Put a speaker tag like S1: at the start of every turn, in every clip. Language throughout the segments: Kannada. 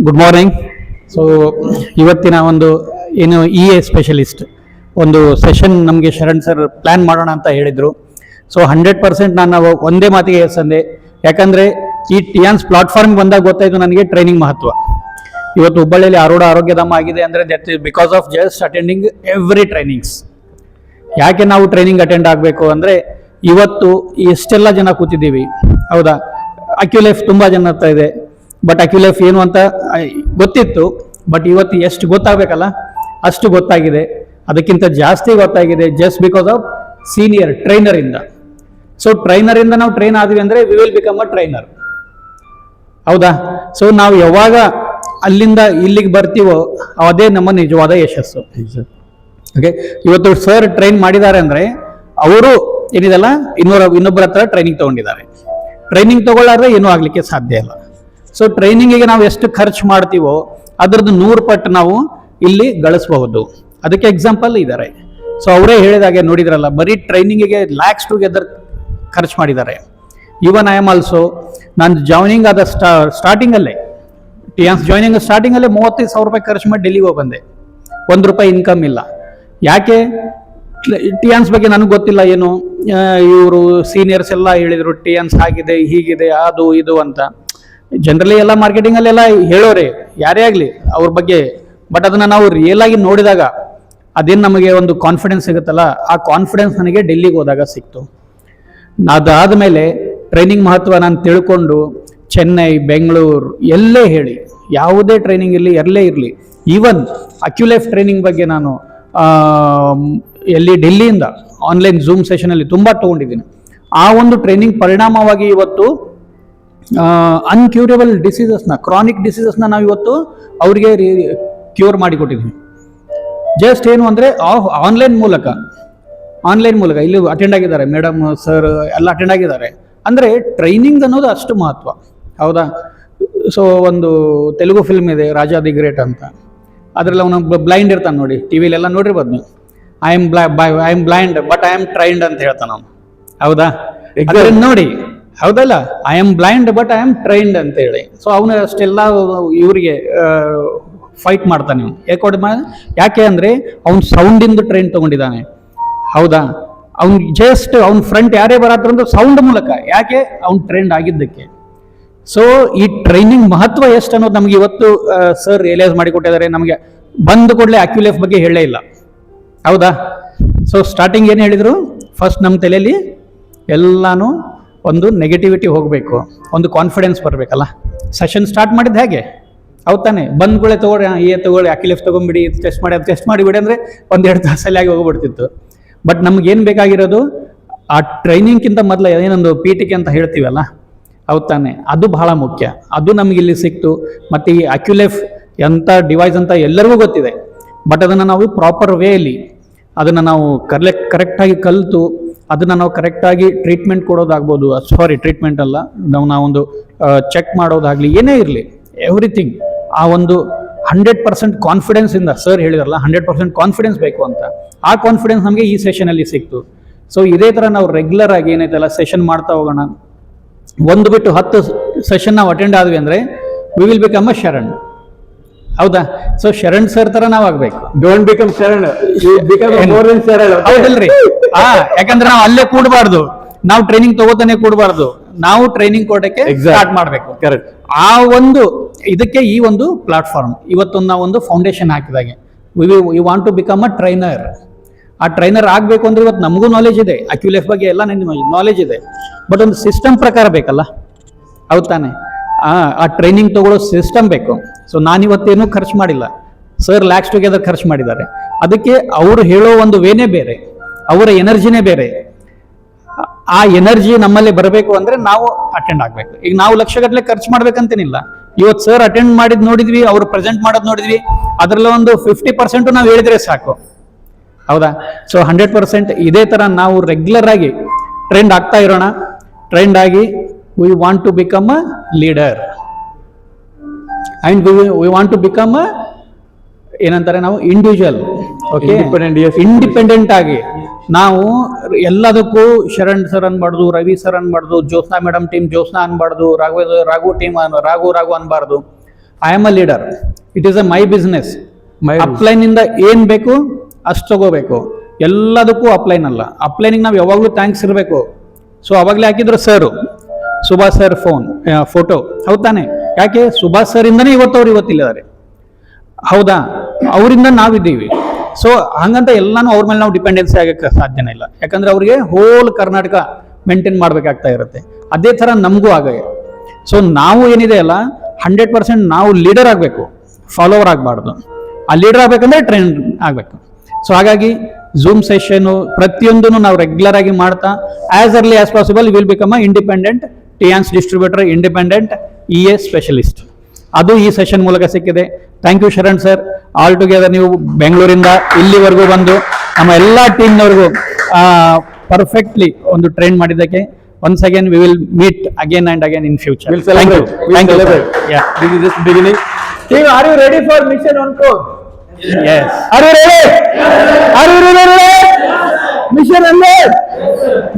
S1: Good morning. ಸೊ ಇವತ್ತಿನ ಒಂದು ಏನು EA ಸ್ಪೆಷಲಿಸ್ಟ್ ಒಂದು ಸೆಷನ್ ನಮಗೆ ಶರಣ್ ಸರ್ ಪ್ಲ್ಯಾನ್ ಮಾಡೋಣ ಅಂತ ಹೇಳಿದರು. ಸೊ 100% ನಾನು ಒಂದೇ ಮಾತಿಗೆ ಎಸ್ ಅಂದೆ. ಯಾಕಂದರೆ ಈ ಟಿಯಾನ್ಸ್ ಪ್ಲಾಟ್ಫಾರ್ಮ್ ಬಂದಾಗ ಗೊತ್ತಾಯಿತು ನನಗೆ ಟ್ರೈನಿಂಗ್ ಮಹತ್ವ. ಇವತ್ತು ಹುಬ್ಬಳ್ಳಿಯಲ್ಲಿ ಆರೋಢ ಆರೋಗ್ಯಧಾಮ ಆಗಿದೆ ಅಂದರೆ that is because of just attending every trainings. ಯಾಕೆ ನಾವು ಟ್ರೈನಿಂಗ್ ಅಟೆಂಡ್ ಆಗಬೇಕು ಅಂದರೆ ಇವತ್ತು ಎಷ್ಟೆಲ್ಲ ಜನ ಕೂತಿದ್ದೀವಿ, ಹೌದಾ? ಅಕ್ಯುಲೈಫ್ ತುಂಬ ಜನ ಹತ್ರ ಇದೆ, ಬಟ್ ಅಕ್ಯುಲೈಫ್ ಏನು ಅಂತ ಗೊತ್ತಿತ್ತು, ಬಟ್ ಇವತ್ತು ಎಷ್ಟು ಗೊತ್ತಾಗಬೇಕಲ್ಲ ಅಷ್ಟು ಗೊತ್ತಾಗಿದೆ. ಅದಕ್ಕಿಂತ ಜಾಸ್ತಿ ಗೊತ್ತಾಗಿದೆ ಜಸ್ಟ್ ಬಿಕಾಸ್ ಆಫ್ ಸೀನಿಯರ್ ಟ್ರೈನರಿಂದ. ಸೊ ಟ್ರೈನರಿಂದ ನಾವು ಟ್ರೈನ್ ಆದ್ವಿ ಅಂದರೆ we will become a trainer, ಹೌದಾ? ಸೊ ನಾವು ಯಾವಾಗ ಅಲ್ಲಿಂದ ಇಲ್ಲಿಗೆ ಬರ್ತೀವೋ ಅದೇ ನಮ್ಮ ನಿಜವಾದ ಯಶಸ್ಸು. ಓಕೆ, ಇವತ್ತು ಸರ್ ಟ್ರೈನ್ ಮಾಡಿದ್ದಾರೆ ಅಂದರೆ ಅವರು ಏನಿದೆಲ್ಲ ಇನ್ನೊಬ್ಬರ ಹತ್ರ ಟ್ರೈನಿಂಗ್ ತಗೊಂಡಿದ್ದಾರೆ. ಟ್ರೈನಿಂಗ್ ತಗೊಳ್ಳಾದ್ರೆ ಏನೂ ಆಗಲಿಕ್ಕೆ ಸಾಧ್ಯ ಇಲ್ಲ. ಸೊ ಟ್ರೈನಿಂಗಿಗೆ ನಾವು ಎಷ್ಟು ಖರ್ಚು ಮಾಡ್ತೀವೋ ಅದರದ್ದು 100 ಪಟ್ಟು ನಾವು ಇಲ್ಲಿ ಗಳಿಸಬಹುದು. ಅದಕ್ಕೆ ಎಕ್ಸಾಂಪಲ್ ಇದ್ದಾರೆ. ಸೊ ಅವರೇ ಹೇಳಿದಾಗೆ ನೋಡಿದ್ರಲ್ಲ, ಬರೀ ಟ್ರೈನಿಂಗಿಗೆ ಲ್ಯಾಕ್ಸ್ ಟುಗೆದರ್ ಖರ್ಚು ಮಾಡಿದ್ದಾರೆ. ಇವನ್ ಐ ಆಮ್ ಆಲ್ಸೋ, ನಾನು ಜಾಯ್ನಿಂಗ್ ಆದ ಸ್ಟಾರ್ಟಿಂಗಲ್ಲೇ ಟಿಯಾನ್ಸ್ ಜಾಯ್ನಿಂಗ್ ಸ್ಟಾರ್ಟಿಂಗಲ್ಲೇ 35,000 ರೂಪಾಯಿ ಖರ್ಚು ಮಾಡಿ ಡೆಲ್ಲಿಗೆ ಹೋಗಿ ಬಂದೆ. ₹1 ಇನ್ಕಮ್ ಇಲ್ಲ. ಯಾಕೆ? ಟಿಯಾನ್ಸ್ ಬಗ್ಗೆ ನನಗೆ ಗೊತ್ತಿಲ್ಲ ಏನು. ಇವರು ಸೀನಿಯರ್ಸ್ ಎಲ್ಲ ಹೇಳಿದರು ಟಿಯಾನ್ಸ್ ಆಗಿದೆ, ಹೀಗಿದೆ, ಅದು ಇದು ಅಂತ. ಜನರಲಿ ಎಲ್ಲ ಮಾರ್ಕೆಟಿಂಗಲ್ಲೆಲ್ಲ ಹೇಳೋರೆ, ಯಾರೇ ಆಗಲಿ ಅವ್ರ ಬಗ್ಗೆ. ಬಟ್ ಅದನ್ನು ನಾವು ರಿಯಲ್ ಆಗಿ ನೋಡಿದಾಗ ಅದೇನು ನಮಗೆ ಒಂದು ಕಾನ್ಫಿಡೆನ್ಸ್ ಸಿಗುತ್ತಲ್ಲ, ಆ ಕಾನ್ಫಿಡೆನ್ಸ್ ನನಗೆ ಡೆಲ್ಲಿಗೆ ಹೋದಾಗ ಸಿಕ್ತು. ಅದಾದ ಮೇಲೆ ಟ್ರೈನಿಂಗ್ ಮಹತ್ವ ನಾನು ತಿಳ್ಕೊಂಡು ಚೆನ್ನೈ, ಬೆಂಗಳೂರು ಎಲ್ಲೇ ಹೇಳಿ, ಯಾವುದೇ ಟ್ರೈನಿಂಗ್ ಇರಲಿ, ಎಲ್ಲೇ ಇರಲಿ, ಈವನ್ ಅಕ್ಯುಲೈಫ್ ಟ್ರೈನಿಂಗ್ ಬಗ್ಗೆ ನಾನು ಡೆಲ್ಲಿಯಿಂದ ಆನ್ಲೈನ್ ಝೂಮ್ ಸೆಷನಲ್ಲಿ ತುಂಬ ತೊಗೊಂಡಿದ್ದೀನಿ. ಆ ಒಂದು ಟ್ರೈನಿಂಗ್ ಪರಿಣಾಮವಾಗಿ ಇವತ್ತು ಅನ್ಕ್ಯೂರಬಲ್ ಡಿಸೀಸಸ್ನ, ಕ್ರಾನಿಕ್ ಡಿಸೀಸಸ್ನ ನಾವು ಇವತ್ತು ಅವರಿಗೆ ಕ್ಯೂರ್ ಮಾಡಿಕೊಟ್ಟಿದ್ವಿ. ಜಸ್ಟ್ ಏನು ಅಂದರೆ ಆನ್ಲೈನ್ ಮೂಲಕ ಇಲ್ಲಿ ಅಟೆಂಡ್ ಆಗಿದ್ದಾರೆ ಮೇಡಮ್, ಸರ್ ಎಲ್ಲ ಅಟೆಂಡ್ ಆಗಿದ್ದಾರೆ. ಅಂದರೆ ಟ್ರೈನಿಂಗ್ ಅನ್ನೋದು ಅಷ್ಟು ಮಹತ್ವ, ಹೌದಾ? ಸೊ ಒಂದು ತೆಲುಗು ಫಿಲ್ಮ್ ಇದೆ ರಾಜಾ ದಿ ಗ್ರೇಟ್ ಅಂತ. ಅದರಲ್ಲಿ ಅವನು ಬ್ಲೈಂಡ್ ಇರ್ತಾನೆ ನೋಡಿ, ಟಿ ವಿಲೆಲ್ಲ ನೋಡಿರ್ಬೋದು ನೀವು. I am blind but I am trained ಅಂತ ಹೇಳ್ತಾನೆ ಅವನು, ಹೌದಾ? ನೋಡಿ, ಹೌದಲ್ಲ? I am blind but I am trained ಅಂತ ಹೇಳಿ. ಸೊ ಅವನು ಅಷ್ಟೆಲ್ಲ ಇವರಿಗೆ ಫೈಟ್ ಮಾಡ್ತಾನೆ ಅವನು. ಯಾಕೆ ಅಂದರೆ ಅವ್ನು ಸೌಂಡಿಂದ ಟ್ರೈನ್ ತೊಗೊಂಡಿದ್ದಾನೆ, ಹೌದಾ? ಅವ್ನು ಜಸ್ಟ್ ಅವ್ನ ಫ್ರಂಟ್ ಯಾರೇ ಬರತ್ತಂದ್ರೆ ಸೌಂಡ್ ಮೂಲಕ. ಯಾಕೆ? ಅವ್ನು ಟ್ರೈನ್ಡ್ ಆಗಿದ್ದಕ್ಕೆ. ಸೊ ಈ ಟ್ರೈನಿಂಗ್ ಮಹತ್ವ ಎಷ್ಟು ಅನ್ನೋದು ನಮಗೆ ಇವತ್ತು ಸರ್ ರಿಯಲೈಸ್ ಮಾಡಿಕೊಟ್ಟಿದ್ದಾರೆ. ನಮಗೆ ಬಂದ ಕೂಡಲೇ ಅಕ್ಯುಲೈಫ್ ಬಗ್ಗೆ ಹೇಳೇ ಇಲ್ಲ, ಹೌದಾ? ಸೊ ಸ್ಟಾರ್ಟಿಂಗ್ ಏನು ಹೇಳಿದರು, ಫಸ್ಟ್ ನಮ್ಮ ತಲೆಯಲ್ಲಿ ಎಲ್ಲಾನು ಒಂದು ನೆಗೆಟಿವಿಟಿ ಹೋಗಬೇಕು, ಒಂದು ಕಾನ್ಫಿಡೆನ್ಸ್ ಬರಬೇಕಲ್ಲ. ಸೆಷನ್ ಸ್ಟಾರ್ಟ್ ಮಾಡಿದ್ದು ಹೇಗೆ, ಹೌದು ತಾನೆ? ಬಂದ್ಗಳೇ ತಗೊಳ್ಳಿ ಅಕ್ಯುಲೈಫ್ ತೊಗೊಂಬಿಡಿ, ಟೆಸ್ಟ್ ಮಾಡಿಬಿಡಿ ಅಂದರೆ 1-2 ತಾಸಲ್ಲಿ ಆಗಿ ಹೋಗ್ಬಿಡ್ತಿತ್ತು. ಬಟ್ ನಮ್ಗೇನು ಬೇಕಾಗಿರೋದು, ಆ ಟ್ರೈನಿಂಗ್ಗಿಂತ ಮೊದಲು ಏನೊಂದು ಪೀಠಿಕೆ ಅಂತ ಹೇಳ್ತೀವಲ್ಲ, ಹೌದು ತಾನೆ? ಅದು ಬಹಳ ಮುಖ್ಯ. ಅದು ನಮಗೆ ಇಲ್ಲಿ ಸಿಕ್ತು. ಮತ್ತು ಈ ಅಕ್ಯುಲೈಫ್ ಎಂಥ ಡಿವೈಸ್ ಅಂತ ಎಲ್ಲರಿಗೂ ಗೊತ್ತಿದೆ. ಬಟ್ ಅದನ್ನು ನಾವು ಪ್ರಾಪರ್ ವೇಯಲ್ಲಿ ಅದನ್ನು ನಾವು ಕರೆಕ್ಟಾಗಿ ಕಲಿತು ಅದನ್ನು ನಾವು ಕರೆಕ್ಟಾಗಿ ಟ್ರೀಟ್ಮೆಂಟ್ ಕೊಡೋದಾಗ್ಬೋದು. ಟ್ರೀಟ್ಮೆಂಟ್ ಅಲ್ಲ, ನಾವೊಂದು ಚೆಕ್ ಮಾಡೋದಾಗಲಿ, ಏನೇ ಇರಲಿ, ಎವ್ರಿಥಿಂಗ್ ಆ ಒಂದು 100% ಕಾನ್ಫಿಡೆನ್ಸಿಂದ. ಸರ್ ಹೇಳಿದಾರಲ್ಲ 100% ಕಾನ್ಫಿಡೆನ್ಸ್ ಬೇಕು ಅಂತ. ಆ ಕಾನ್ಫಿಡೆನ್ಸ್ ನಮಗೆ ಈ ಸೆಷನಲ್ಲಿ ಸಿಕ್ತು. ಸೊ ಇದೇ ಥರ ನಾವು ರೆಗ್ಯುಲರ್ ಆಗಿ ಏನೈತಲ್ಲ ಸೆಷನ್ ಮಾಡ್ತಾ ಹೋಗೋಣ. 1 ಬಿಟ್ಟು 10 ಸೆಷನ್ ನಾವು ಅಟೆಂಡ್ ಆದ್ವಿ ಅಂದರೆ ವಿ ವಿಲ್ ಬಿಕಮ್ ಅ ಶರಣ್, ಹೌದಾ? ಸೊ ಶರಣ್ ಸರ್ ತರ ನಾವು ಆಗ್ಬೇಕು.
S2: Don't become Sharan, become more than Sharan.
S1: ಹೌದಲ್ರಿ? ಯಾಕಂದ್ರೆ ನಾವು ಅಲ್ಲೇ ಕೂಡಬಾರ್ದು, ನಾವು ಟ್ರೈನಿಂಗ್ ತಗೋತಾನೆ ಕೂಡಬಾರ್ದು, ನಾವು ಟ್ರೈನಿಂಗ್ ಕೊಡಕ್ಕೆ ಸ್ಟಾರ್ಟ್ ಮಾಡಬೇಕು.
S2: ಕರೆಕ್ಟ್.
S1: ಆ ಒಂದು ಇದಕ್ಕೆ ಈ ಒಂದು ಪ್ಲಾಟ್ಫಾರ್ಮ್ ಇವತ್ತೊಂದು ನಾವು ಒಂದು ಫೌಂಡೇಶನ್ ಹಾಕಿದಾಗೆ we want to become a trainer. ಆ ಟ್ರೈನರ್ ಆಗಬೇಕು ಅಂದ್ರೆ ಇವತ್ತು ನಮಗೂ ನಾಲೆಜ್ ಇದೆ, ಅಕ್ಯುಲೈಫ್ ಬಗ್ಗೆ ಎಲ್ಲ ನಾಲೆಜ್ ಇದೆ, ಬಟ್ ಒಂದು ಸಿಸ್ಟಮ್ ಪ್ರಕಾರ ಬೇಕಲ್ಲ, ಹೌದು ತಾನೆ? ಆ ಟ್ರೈನಿಂಗ್ ತಗೊಳ್ಳೋ ಸಿಸ್ಟಮ್ ಬೇಕು. ಸೊ ನಾನಿವತ್ತೇನೂ ಖರ್ಚು ಮಾಡಿಲ್ಲ, ಸರ್ ಲ್ಯಾಕ್ಸ್ ಟುಗೆದರ್ ಖರ್ಚು ಮಾಡಿದ್ದಾರೆ. ಅದಕ್ಕೆ ಅವರು ಹೇಳೋ ಒಂದು ವೇನೇ ಬೇರೆ, ಅವರ ಎನರ್ಜಿನೇ ಬೇರೆ. ಆ ಎನರ್ಜಿ ನಮ್ಮಲ್ಲಿ ಬರಬೇಕು ಅಂದರೆ ನಾವು ಅಟೆಂಡ್ ಆಗಬೇಕು. ಈಗ ನಾವು ಲಕ್ಷಗಟ್ಟಲೆ ಖರ್ಚು ಮಾಡ್ಬೇಕಂತೇನಿಲ್ಲ. ಇವತ್ತು ಸರ್ ಅಟೆಂಡ್ ಮಾಡಿದ್ ನೋಡಿದ್ವಿ, ಅವರು ಪ್ರೆಸೆಂಟ್ ಮಾಡೋದು ನೋಡಿದ್ವಿ, ಅದರಲ್ಲಿ ಒಂದು 50% ನಾವು ಹೇಳಿದ್ರೆ ಸಾಕು, ಹೌದಾ? ಸೊ 100% ಇದೇ ಥರ ನಾವು ರೆಗ್ಯುಲರ್ ಆಗಿ ಟ್ರೆಂಡ್ ಆಗ್ತಾ ಇರೋಣ. ಟ್ರೆಂಡ್ ಆಗಿ we want to become a leader and we want to become a ಏನಂತಾರೆ ನಾವು ಇಂಡಿವಿಜುವಲ್. ಓಕೆ, ಇಂಡಿಪೆಂಡೆಂಟ್ ಆಗಿ ನಾವು ಎಲ್ಲದಕ್ಕೂ ಶರಣ್ ಸರ್ ಅನ್ಬಾರ್ದು, ರವಿ ಸರ್ ಅನ್ಬಾರ್ದು, ಜ್ಯೋತ್ಸ್ನಾ ಮೇಡಮ್ ಟೀಮ್ ಜ್ಯೋತ್ಸ್ನಾ ಅನ್ಬಾರ್ದು, ರಾಘು ಟೀಮ್ ರಾಘು ಅನ್ಬಾರ್ದು. I am a leader. It is a my business. Upline ಇಂದ ಏನ್ ಬೇಕು ಅಷ್ಟು ತಗೋಬೇಕು. ಎಲ್ಲದಕ್ಕೂ ಅಪ್ಲೈನ್ ಅಲ್ಲ. ಅಪ್ಲೈನಿಗೆ ನಾವು ಯಾವಾಗಲೂ ಥ್ಯಾಂಕ್ಸ್ ಇರಬೇಕು. ಸೊ ಅವಾಗಲೇ ಹಾಕಿದ್ರು ಸರ್, ಸುಭಾಷ್ ಸರ್ ಫೋಟೋ, ಹೌದು ತಾನೆ? ಯಾಕೆ ಸುಭಾಷ್ ಸರ್ ಇಂದನೇ ಇವತ್ತವ್ರು ಇವತ್ತಿದ್ದಾರೆ, ಹೌದಾ? ಅವರಿಂದ ನಾವಿದ್ದೀವಿ. ಸೊ ಹಂಗಂತ ಎಲ್ಲಾನು ಅವ್ರ ಮೇಲೆ ನಾವು ಡಿಪೆಂಡೆನ್ಸಿ ಆಗಕ್ಕೆ ಸಾಧ್ಯನೇ ಇಲ್ಲ. ಯಾಕಂದ್ರೆ ಅವ್ರಿಗೆ ಹೋಲ್ ಕರ್ನಾಟಕ ಮೇಂಟೈನ್ ಮಾಡ್ಬೇಕಾಗ್ತಾ ಇರುತ್ತೆ. ಅದೇ ಥರ ನಮಗೂ ಆಗ. ಸೊ ನಾವು ಏನಿದೆ ಅಲ್ಲ 100% ನಾವು ಲೀಡರ್ ಆಗಬೇಕು, ಫಾಲೋವರ್ ಆಗಬಾರ್ದು. ಆ ಲೀಡರ್ ಆಗಬೇಕಂದ್ರೆ ಟ್ರೆಂಡ್ ಆಗಬೇಕು. ಸೊ ಹಾಗಾಗಿ ಝೂಮ್ ಸೆಷನು ಪ್ರತಿಯೊಂದನ್ನು ನಾವು ರೆಗ್ಯುಲರ್ ಆಗಿ ಮಾಡ್ತಾ as early as possible will become a independent Tiens distributor, independent EA specialist. ಅದು ಈ ಸೆಷನ್ ಮೂಲಕ ಸಿಕ್ಕಿದೆ. Thank you Sharan sir. All together ನೀವು ಬೆಂಗಳೂರಿಂದ ಇಲ್ಲಿವರೆಗೂ ಬಂದು ನಮ್ಮ ಎಲ್ಲ ಟೀಮ್ನವ್ರಿಗೂ ಪರ್ಫೆಕ್ಟ್ಲಿ ಒಂದು ಟ್ರೈನ್ ಮಾಡಿದ್ದಕ್ಕೆ once again we will meet again and again in future.
S2: We'll celebrate.
S1: Thank you. Yeah.
S2: This is just beginning. Team, are you ready for mission on core?
S1: Yes.
S2: Are you ready? Yes. Are you ready? Mission on core.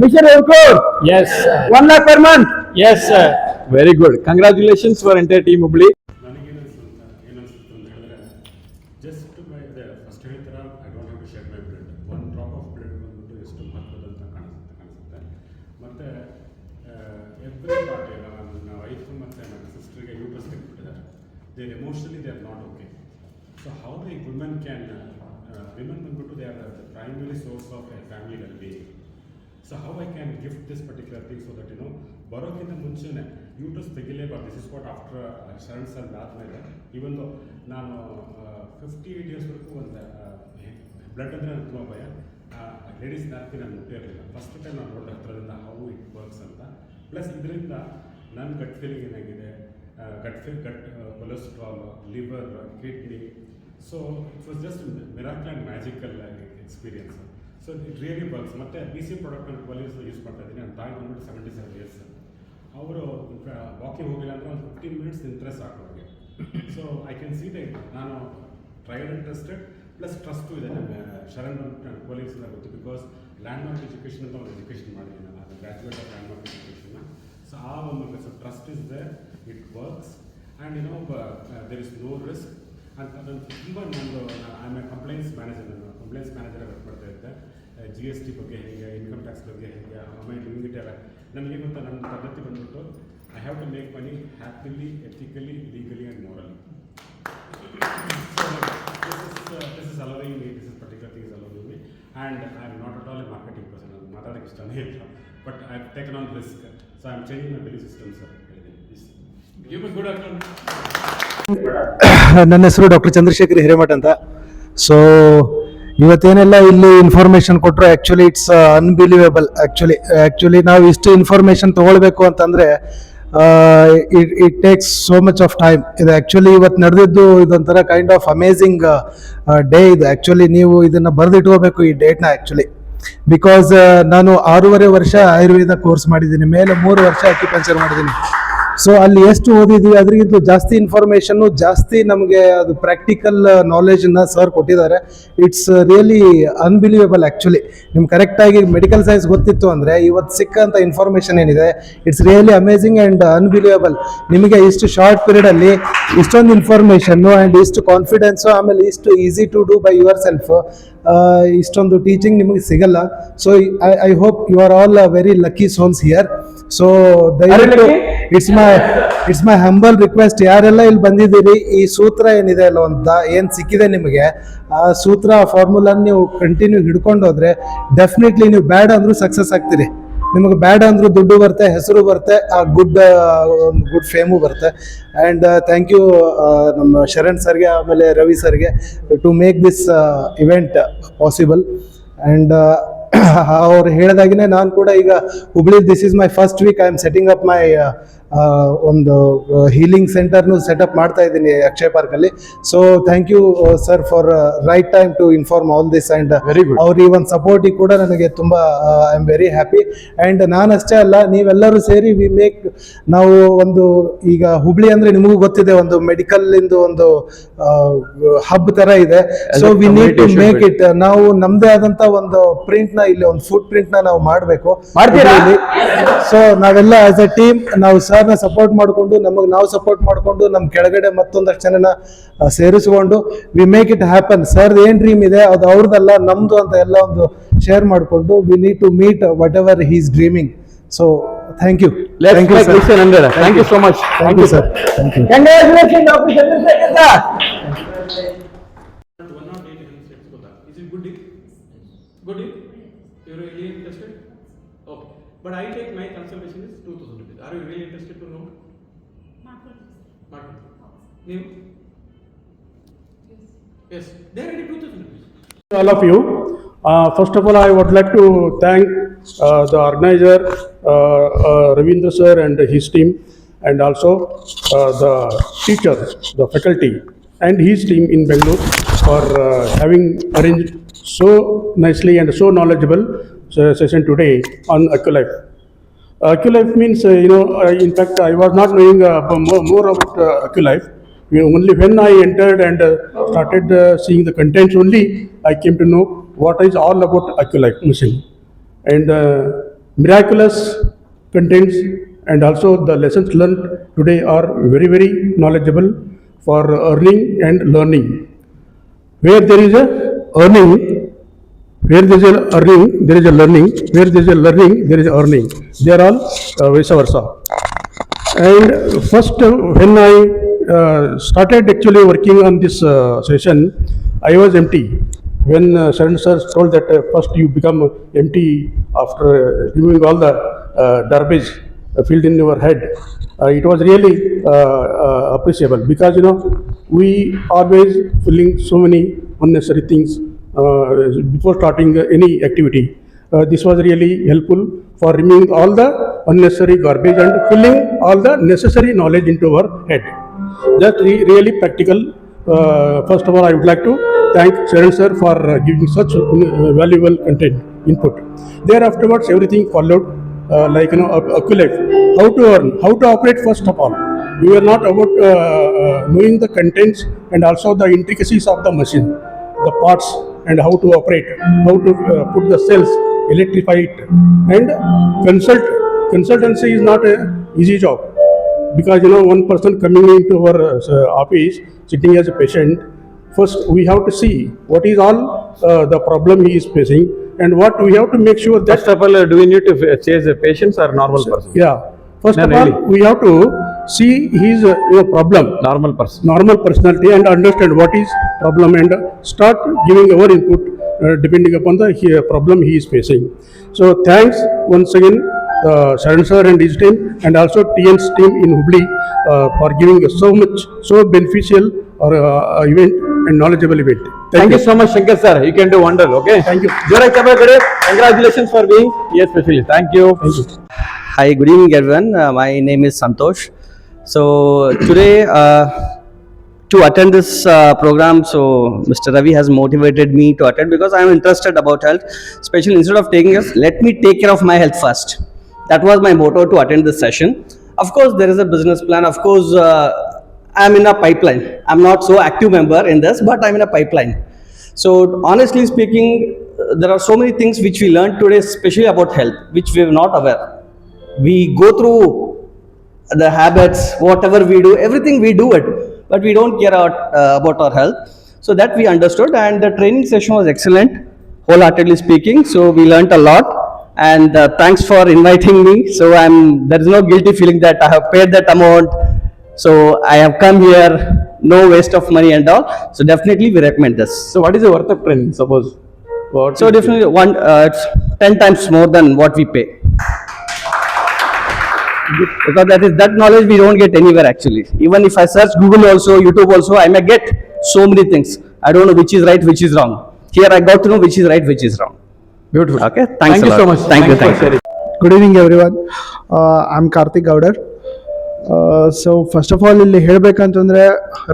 S2: Mission on core.
S1: Yes.
S2: 1 lakh per month.
S1: Yes, sir.
S2: Very good. Congratulations for entire team Hubli.
S3: ಏನನ್ಸುತ್ತೆ ಅಂತ ಹೇಳಿದ್ರೆ, ಜಸ್ಟ್ ಬೈ ಫಸ್ಟ್ ಹೇಳ್ತಾರ I don't have to share my blood. One drop of blood ಬಂದ್ಬಿಟ್ಟು ಎಷ್ಟು ಮಹತ್ವದಂತ ಕಾಣಿಸುತ್ತೆ. ಮತ್ತು ಎವ್ರಿ ಪಾರ್ಟಿ, ನನ್ನ ವೈಫ್ ಮತ್ತು ನನ್ನ ಸಿಸ್ಟರ್ಗೆ ಯೂಟ್ರಸ್ ತೆಗೆದುಬಿಟ್ಟಿದ್ದಾರೆ. There emotionally they are not okay. So how the women ಬಂದ್ಬಿಟ್ಟು they are the primary source of a family well being. So how I can gift this particular thing so that ಬರೋಕ್ಕಿಂತ ಮುಂಚೆನೆ ಯೂಟ್ರಸ್ ತೆಗಿಲೇಬಾರ್ದು. This is what after Sharan sir ಆದಮೇಲೆ ಇವನ್ ನಾನು 58 ಇಯರ್ಸ್ವರೆಗೂ ಒಂದು ಬ್ಲಡ್ ಅಂದರೆ ನನಗೆ ತುಂಬ ಭಯ. ಲೇಡೀಸ್ ನ್ಯಾಪ್ಕಿನ್ ನಾನು ಮುಟ್ಟಿರಲಿಲ್ಲ. ಫಸ್ಟ್ ಟೈಮ್ ನಾನು ನೋಡಿದ ಹತ್ರದಿಂದ ಹೌ ಇಟ್ ವರ್ಕ್ಸ್ ಅಂತ. ಪ್ಲಸ್ ಇದರಿಂದ ನನ್ನ ಗಟ್ ಫೀಲಿಂಗ್ ಏನಾಗಿದೆ, gut cholesterol, liver, kidney. So it was just miracle and magical experience. So it really works. ಮತ್ತು BC ಪ್ರಾಡಕ್ಟ್ ನಾನು ಕ್ವಾಲಿಟೀಸ್ ಯೂಸ್ ಮಾಡ್ತಾ ಇದ್ದೀನಿ. ನನ್ನ ತಾಯಿ ಬಂದ್ಬಿಟ್ಟು 77 ಇಯರ್ಸ್. ಅವರು ವಾಕಿಂಗ್ ಹೋಗಿಲ್ಲ ಅಂದರೆ ಒಂದು 15 ಮಿನಿಟ್ಸ್ ನಿಂತರೆ ಸಾಕು ಅವ್ರಿಗೆ. So I can see that ನಾನು tried and tested plus trust ಇದೆ. ನಮ್ಮ ಶರಣ್ ಬಂದ್ಬಿಟ್ಟು ನನ್ನ ಕೊಲೀಗ್ಸ್ ಎಲ್ಲ ಗೊತ್ತು. ಬಿಕಾಸ್ ಲ್ಯಾಂಡ್ಮಾರ್ಕ್ ಎಜುಕೇಷನ್ ಅಂತ ಒಂದು ಎಜುಕೇಷನ್ ಮಾಡಿದ್ದೀನಿ ನಾನು. ಅದು ಗ್ರ್ಯಾಜುಯೇಟ್ ಆಫ್ ಲ್ಯಾಂಡ್ಮಾರ್ಕ್ ಎಜುಕೇಷನ್ನ. ಸೊ ಆ ಒಂದು so trust is there, it works and there is no risk ಅಂತ. ನಾನು ತುಂಬ ನಂದು I am a complaints manager. ನಾನು ಕಂಪ್ಲೇಂಟ್ಸ್ ಮ್ಯಾನೇಜರ್ ವರ್ಕ್ ಮಾಡ್ತಾ ಇದ್ದೆ. GST ಬಗ್ಗೆ ಹೇಗೆ, ಇನ್ಕಮ್ ಟ್ಯಾಕ್ಸ್ ಬಗ್ಗೆ ಹೇಗೆ, ಆಮೇಲೆ ಲಿಮಿಟ್ ಎಲ್ಲ ನನಗೆ ಗೊತ್ತಾ. ನನ್ನ ಪದ್ಧತಿ ಬಂದ್ಬಿಟ್ಟು I have to make money happily, ethically, legally and morally. This is allowing me, this is particular thing is allowing me. And I am not at all a marketing person. ನಾನು ಮಾತಾಡೋಕ್ಕೆ ಇಷ್ಟನೇ ಇಲ್ಲ. But I have taken on risk. So I am changing my belief system sir. Give me good account.
S4: ನನ್ನ ಹೆಸರು ಡಾಕ್ಟರ್ ಚಂದ್ರಶೇಖರ್ ಹಿರೇಮಠ ಅಂತ. ಸೊ ಇವತ್ತೇನೆಲ್ಲ ಇಲ್ಲಿ ಇನ್ಫಾರ್ಮೇಶನ್ ಕೊಟ್ಟರು, ಆ್ಯಕ್ಚುಲಿ ಇಟ್ಸ್ ಅನ್ಬಿಲೀವೇಬಲ್. ಆ್ಯಕ್ಚುಲಿ ನಾವು ಇಷ್ಟು ಇನ್ಫಾರ್ಮೇಶನ್ ತೊಗೊಳ್ಬೇಕು ಅಂತಂದರೆ it takes so much of time. ಇದು ಆ್ಯಕ್ಚುಲಿ ಇವತ್ತು ನಡೆದಿದ್ದು ಇದೊಂಥರ ಕೈಂಡ್ ಆಫ್ ಅಮೇಝಿಂಗ್ ಡೇ ಇದು. ಆ್ಯಕ್ಚುಲಿ ನೀವು ಇದನ್ನು ಬರೆದಿಟ್ಕೋಬೇಕು ಈ ಡೇಟ್ನ. ಆ್ಯಕ್ಚುಲಿ ಬಿಕಾಸ್ ನಾನು 6.5 ವರ್ಷ ಆಯುರ್ವೇದ ಕೋರ್ಸ್ ಮಾಡಿದ್ದೀನಿ, ಮೇಲೆ 3 ವರ್ಷ ಅಕ್ಯುಪಂಕ್ಚರ್ ಮಾಡಿದ್ದೀನಿ. ಸೊ ಅಲ್ಲಿ ಎಷ್ಟು ಓದಿದ್ವಿ ಅದಕ್ಕಿಂತ ಜಾಸ್ತಿ ಇನ್ಫಾರ್ಮೇಷನ್ನು, ಜಾಸ್ತಿ ನಮಗೆ ಅದು ಪ್ರಾಕ್ಟಿಕಲ್ ನಾಲೆಜನ್ನ ಸರ್ ಕೊಟ್ಟಿದ್ದಾರೆ. It's really unbelievable. ಆ್ಯಕ್ಚುಲಿ ನಿಮ್ಗೆ ಕರೆಕ್ಟಾಗಿ ಮೆಡಿಕಲ್ ಸೈನ್ಸ್ ಗೊತ್ತಿತ್ತು ಅಂದರೆ ಇವತ್ತು ಸಿಕ್ಕಂಥ ಇನ್ಫಾರ್ಮೇಷನ್ ಏನಿದೆ it's really amazing and unbelievable. ನಿಮಗೆ ಇಷ್ಟು ಶಾರ್ಟ್ ಪೀರಿಯಡಲ್ಲಿ ಇಷ್ಟೊಂದು ಇನ್ಫಾರ್ಮೇಷನ್ನು ಆ್ಯಂಡ್ ಇಷ್ಟು ಕಾನ್ಫಿಡೆನ್ಸು, ಆಮೇಲೆ ಇಷ್ಟು easy to do by yourself, ಇಷ್ಟೊಂದು ಟೀಚಿಂಗ್ ನಿಮಗೆ ಸಿಗಲ್ಲ. So I hope you are all very lucky souls here. So ದಯವಿಟ್ಟು ಇಟ್ಸ್ ಮೈ ಹಂಬಲ್ ರಿಕ್ವೆಸ್ಟ್, ಯಾರೆಲ್ಲ ಇಲ್ಲಿ ಬಂದಿದ್ದೀರಿ, ಈ ಸೂತ್ರ ಏನಿದೆ ಅಲ್ಲ ಅಂತ ಏನು ಸಿಕ್ಕಿದೆ ನಿಮಗೆ, ಆ ಸೂತ್ರ ಫಾರ್ಮುಲಾ ನೀವು ಕಂಟಿನ್ಯೂ ಹಿಡ್ಕೊಂಡು ಹೋದ್ರೆ ಡೆಫಿನೆಟ್ಲಿ ನೀವು ಬ್ಯಾಡ್ ಅಂದ್ರೂ ಸಕ್ಸಸ್ ಆಗ್ತೀರಿ. ನಿಮಗೆ ಬ್ಯಾಡ್ ಅಂದ್ರೂ ದುಡ್ಡು ಬರುತ್ತೆ, ಹೆಸರು ಬರುತ್ತೆ, ಆ ಗುಡ್ ಫೇಮು ಬರುತ್ತೆ. ಆ್ಯಂಡ್ ಥ್ಯಾಂಕ್ ಯು ನಮ್ಮ ಶರಣ್ ಸರ್ಗೆ ಆಮೇಲೆ ರವಿ ಸರ್ಗೆ to make this event possible. And ಅವ್ರು ಹೇಳಿದಾಗಿನೇ ನಾನು ಕೂಡ ಈಗ Hubli, this is my first week, I am setting up my ಒಂದು ಹೀಲಿಂಗ್ ಸೆಂಟರ್ನು ಸೆಟಪ್ ಮಾಡ್ತಾ ಇದ್ದೀನಿ ಅಕ್ಷಯ್ ಪಾರ್ಕಲ್ಲಿ. So thank you sir for right time to inform all this and
S2: Very good.
S4: ಅವ್ರ ಈ ಒಂದು ಸಪೋರ್ಟಿಗೆ ಕೂಡ ನನಗೆ ತುಂಬ I am very happy. And ನಾನಷ್ಟೇ ಅಲ್ಲ, ನೀವೆಲ್ಲರೂ ಸೇರಿ ನಾವು ಒಂದು ಈಗ ಹುಬ್ಳಿ ಅಂದರೆ ನಿಮಗೂ ಗೊತ್ತಿದೆ, ಒಂದು ಮೆಡಿಕಲ್ ಇಂದು ಒಂದು ಹಬ್ ಥರ ಇದೆ. So we need to make it. ನಾವು ನಮ್ಮದೇ ಆದಂಥ ಒಂದು ಪ್ರಿಂಟ್ನ ಇಲ್ಲಿ ಒಂದು ಫುಡ್ ಪ್ರಿಂಟ್ನ ನಾವು ಮಾಡಬೇಕು.
S2: ಮಾಡ್ತೀರಾ?
S4: ಸೊ ನಾವೆಲ್ಲ ಆಸ್ ಅ ಟೀಮ್ ನಾವು ಸರ್ನ ಸಪೋರ್ಟ್ ಮಾಡಿಕೊಂಡು ನಾವು ಸಪೋರ್ಟ್ ಮಾಡಿಕೊಂಡು ನಮ್ಮ ಕೆಳಗಡೆ ಮತ್ತೊಂದಷ್ಟು ಜನನ ಸೇರಿಸಿಕೊಂಡು we make it happen. Sir ಏನ್ ಡ್ರೀಮ್ ಇದೆ ಅದು ಅವ್ರದ್ದಲ್ಲ ನಮ್ದು ಅಂತ ಎಲ್ಲ ಒಂದು ಶೇರ್ ಮಾಡಿಕೊಂಡು we need to meet whatever he is dreaming. So thank you.
S2: Let's make mission 100. Thank you so much.
S4: Thank you sir. Thank you.
S2: Congratulations, Dr. Chandrasekhar sir.
S3: 108 health checks ಗೊತ್ತಾ? Is it good deal? Good deal? You're really interested? Okay. But I take my consultation is 2000 rupees. Are you really interested to know? Market. ನೀವು? Yes. They are ready 2000 rupees.
S5: All of you. First of all, I would like to thank the organizer, Ravindra sir and his team, and also the teachers, the faculty, and his team in Bangalore for having arranged so nicely and so knowledgeable session today on AccuLife. AccuLife means, in fact, I was not knowing more about AccuLife. Only when I entered and started seeing the contents only, I came to know what is all about AccuLife machine. And miraculous contents and also the lessons learned today are very, very knowledgeable for earning and learning. Where there is a earning, where there is a earning, there is a learning. Where there is a learning, there is a earning. They are all vice versa. And first, when I started actually working on this session, I was empty. When Sharan sir told that first you become empty after removing all the garbage filled in your head, it was really appreciable, because we always feeling so many unnecessary things before starting any activity. This was really helpful for removing all the unnecessary garbage and filling all the necessary knowledge into our head. That's really practical. First of all, I would like to thank Sharan sir for giving such valuable content input. Thereafterwards, everything followed like AccuLife. How to earn, how to operate. First of all, we were not about knowing the contents and also the intricacies of the machine, the parts, and how to operate, how to put the cells, electrify it, and consultancy is not an easy job, because one person coming into our office sitting as a patient, first we have to see what is all the problem he is facing, and what we have to make sure that.
S2: First of all, do we need to chase the patients or normal person?
S5: Yeah, first
S2: No,
S5: of all,
S2: really.
S5: we have to see his problem,
S2: Normal person.
S5: normal personality, and understand what is problem, and start giving our input depending upon the problem he is facing. So thanks once again Sharan sir and his team, and also TN's team in Hubli for giving us so beneficial or event and knowledgeable event.
S2: Thank you so much, Shankar sir. You can do wonder. Okay.
S5: Thank you.
S2: Jorai Kabakare, congratulations for being here specialist. Thank you.
S5: Thank you.
S6: Hi, good evening everyone. My name is Santosh. So today to attend this program, so Mr. Ravi has motivated me to attend because I am interested about health. Especially instead of taking us, let me take care of my health first. That was my motto to attend this session. Of course, there is a business plan. Of course, I'm in a pipeline. I'm not so active member in this, but I'm in a pipeline. So honestly speaking, there are so many things which we learned today, especially about health, which we were not aware. We go through the habits, whatever we do, everything we do it, but we don't care about our health. So that we understood, and the training session was excellent, wholeheartedly speaking. So we learnt a lot, and thanks for inviting me. So there is no guilty feeling that I have paid that amount. So I have come here, no waste of money and all. So definitely we recommend this.
S2: So what is the worth of training? Suppose. What
S6: So
S2: is
S6: definitely it's 10 times more than what we pay. Because that knowledge we don't get anywhere actually. Even if I search Google also, YouTube also, I may get so many things. I don't know which is right, which is wrong. Here I got to know which is right, which is wrong.
S2: beautiful?
S6: Okay, thanks
S2: Thank
S6: a
S2: you
S6: lot.
S2: so much.
S6: Thank you,
S2: Thanks
S6: thank
S2: for
S6: you.
S2: sharing.
S4: Good evening everyone. I'm Karthik Gowder.
S2: So first of all ಇಲ್ಲಿ ಹೇಳಬೇಕಂತಂದರೆ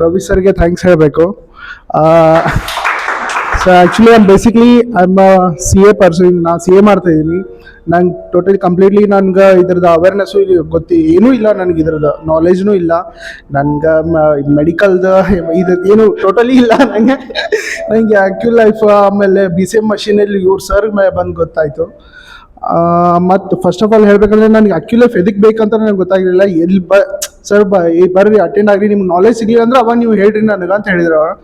S2: ರವಿ ಸರ್ಗೆ ಥ್ಯಾಂಕ್ಸ್ ಹೇಳಬೇಕು. So actually basically I am C A person. ನಾನು ಸಿ ಎ ಮಾಡ್ತಾಯಿದ್ದೀನಿ. ನಂಗೆ ಟೋಟಲಿ ಕಂಪ್ಲೀಟ್ಲಿ ನನಗೆ ಇದ್ರದ್ದು ಅವೇರ್ನೆಸ್ಸು ಏನೂ ಇಲ್ಲ, ನನಗೆ ಇದ್ರದ್ದು ನಾಲೆಜ್ನೂ ಇಲ್ಲ. ನನಗೆ ಮೆಡಿಕಲ್ದು ಇದ್ರದ್ದು ಏನು ಟೋಟಲಿ ಇಲ್ಲ ನನಗೆ. ಆ್ಯಕ್ಚುಲ್ ಲೈಫ್ ಆಮೇಲೆ BCM ಮಷೀನಲ್ಲಿ ಇವ್ರು ಸರ್ ಬಂದು ಗೊತ್ತಾಯಿತು. ಮತ್ತು ಫಸ್ಟ್ ಆಫ್ ಆಲ್ ಹೇಳಬೇಕಂದ್ರೆ ನನಗೆ ಆ್ಯಕ್ಚುಲಿ ಎದಕ್ಕೆ ಬೇಕಂತ ನನಗೆ ಗೊತ್ತಾಗಿರಲಿಲ್ಲ. ಎಲ್ಲಿ ಸರ್ ಬರ್ರಿ ಅಟೆಂಡ್ ಆಗಿರಿ, ನಿಮ್ಗೆ ನಾಲೆಜ್ ಸಿಗಲಿಲ್ಲ ಅಂದ್ರೆ ಅವಾಗ ನೀವು ಹೇಳ್ರಿ ನನಗೆ ಅಂತ ಹೇಳಿದ್ರು ಅವರು.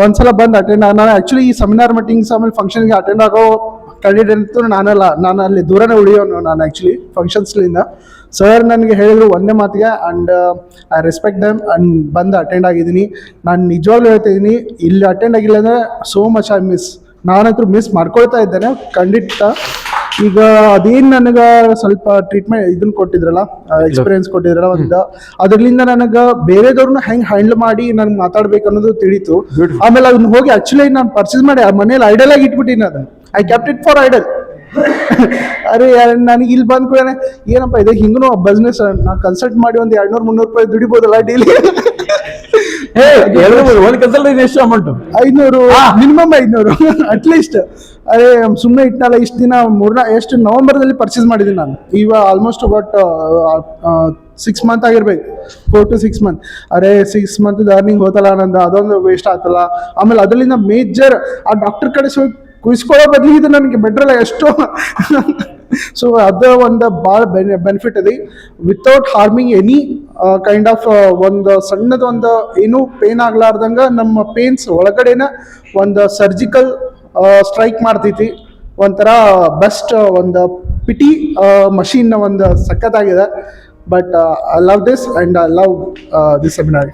S2: ಒಂದ್ಸಲ ಬಂದು ಅಟೆಂಡ್ ನಾನು ಆ್ಯಕ್ಚುಲಿ ಈ ಸೆಮಿನಾರ್ ಮೀಟಿಂಗ್ಸ್ ಆಮೇಲೆ ಫಂಕ್ಷನ್ಗೆ ಅಟೆಂಡ್ ಆಗೋ ಕ್ಯಾಂಡಿಡೇಟ್ ಅಂತೂ ನಾನಲ್ಲ. ನಾನು ಅಲ್ಲಿ ದೂರನೇ ಉಳಿಯೋನು ನಾನು ಆ್ಯಕ್ಚುಲಿ ಫಂಕ್ಷನ್ಸ್ಲಿಂದ. ಸರ್ ನನಗೆ ಹೇಳಿದ್ರು ಒಂದೇ ಮಾತಿಗೆ, and I respect them, and ಬಂದು ಅಟೆಂಡ್ ಆಗಿದ್ದೀನಿ. ನಾನು ನಿಜವಾಗ್ಲೂ ಹೇಳ್ತಿದ್ದೀನಿ, ಇಲ್ಲಿ ಅಟೆಂಡ್ ಆಗಿಲ್ಲ ಅಂದರೆ ಸೋ ಮಚ್ ಐ ಮಿಸ್. ನಾನಂತೂ ಮಿಸ್ ಮಾಡ್ಕೊಳ್ತಾ ಇದ್ದೇನೆ ಖಂಡಿತ. ಈಗ ಅದೇನು ನನಗೆ ಸ್ವಲ್ಪ ಟ್ರೀಟ್ಮೆಂಟ್ ಇದನ್ನು ಕೊಟ್ಟಿದ್ರಲ್ಲ, ಎಕ್ಸ್ಪೀರಿಯನ್ಸ್ ಕೊಟ್ಟಿದ್ರಲ್ಲ ಒಂದು, ಅದರಿಂದ ನನಗೆ ಬೇರೆದವ್ರನ್ನ ಹೆಂಗೆ ಹ್ಯಾಂಡಲ್ ಮಾಡಿ ನನಗೆ ಮಾತಾಡ್ಬೇಕು ಅನ್ನೋದು ತಿಳಿತು. ಆಮೇಲೆ ಅದನ್ನ ಹೋಗಿ ಆ್ಯಕ್ಚುಲಿ ನಾನು ಪರ್ಚೇಸ್ ಮಾಡಿ ಮನೇಲಿ ಐಡಲ್ ಆಗಿ ಇಟ್ಬಿಟ್ಟಿನಿ. ಅದನ್ನು I kept it for idle. ಅರೆ ನನಗೆ ಇಲ್ಲಿ ಬಂದ ಕೂಡ ಏನಪ್ಪ ಇದೆ ಹಿಂಗೂ ಬಿಸ್ನೆಸ್, ನಾನು ಕನ್ಸಲ್ಟ್ ಮಾಡಿ ಒಂದು 200-300 ರೂಪಾಯಿ ದುಡಿಬೋದಲ್ಲ ಡೈಲಿ.
S1: ಒಂದು ಕನ್ಸಲ್ಟ್ ಎಷ್ಟು ಅಮೌಂಟು?
S2: 500, minimum 500 at least. ಅದೇ ಸುಮ್ಮನೆ ಇಟ್ಟನಲ್ಲ ಇಷ್ಟು ದಿನ ಎಷ್ಟು ನವಂಬರ್ದಲ್ಲಿ ಪರ್ಚೇಸ್ ಮಾಡಿದ್ದೀನಿ ನಾನು. ಇವಾಗ ಆಲ್ಮೋಸ್ಟ್ ಅಬೌಟ್ 6 ಮಂತ್ ಆಗಿರ್ಬೇಕು, 4 to 6 ಮಂತ್. ಅರೆ 6 ಮಂತ್ ಅರ್ನಿಂಗ್ ಹೋತಲ್ಲ ನಂದು, ಅದೊಂದು ವೇಸ್ಟ್ ಆಗ್ತಲ್ಲ. ಆಮೇಲೆ ಅದರಿಂದ ಮೇಜರ್ ಆ ಡಾಕ್ಟರ್ ಕಡೆ ಕುಯಿಸ್ಕೊಳ್ಳೋ ಬದಲು ಇದು ನನಗೆ ಬೆಟ್ರಲ್ಲ ಎಷ್ಟೋ. ಸೊ ಅದು ಒಂದು ಭಾಳ ಬೆನಿಫಿಟ್ ಇದೆ. Without harming any kind of ಒಂದು ಸಣ್ಣದೊಂದು ಏನೂ ಪೇನ್ ಆಗ್ಲಾರ್ದಂಗೆ ನಮ್ಮ ಪೇನ್ಸ್ ಒಳಗಡೆನ ಒಂದು ಸರ್ಜಿಕಲ್ ಸ್ಟ್ರೈಕ್ ಮಾಡ್ತೈತಿ. ಒಂಥರ ಬೆಸ್ಟ್ ಒಂದು ಪಿಟಿ ಮಷೀನ್ ಒಂದು ಸಖತ್ತಾಗಿದೆ. But I love this and I love this seminar.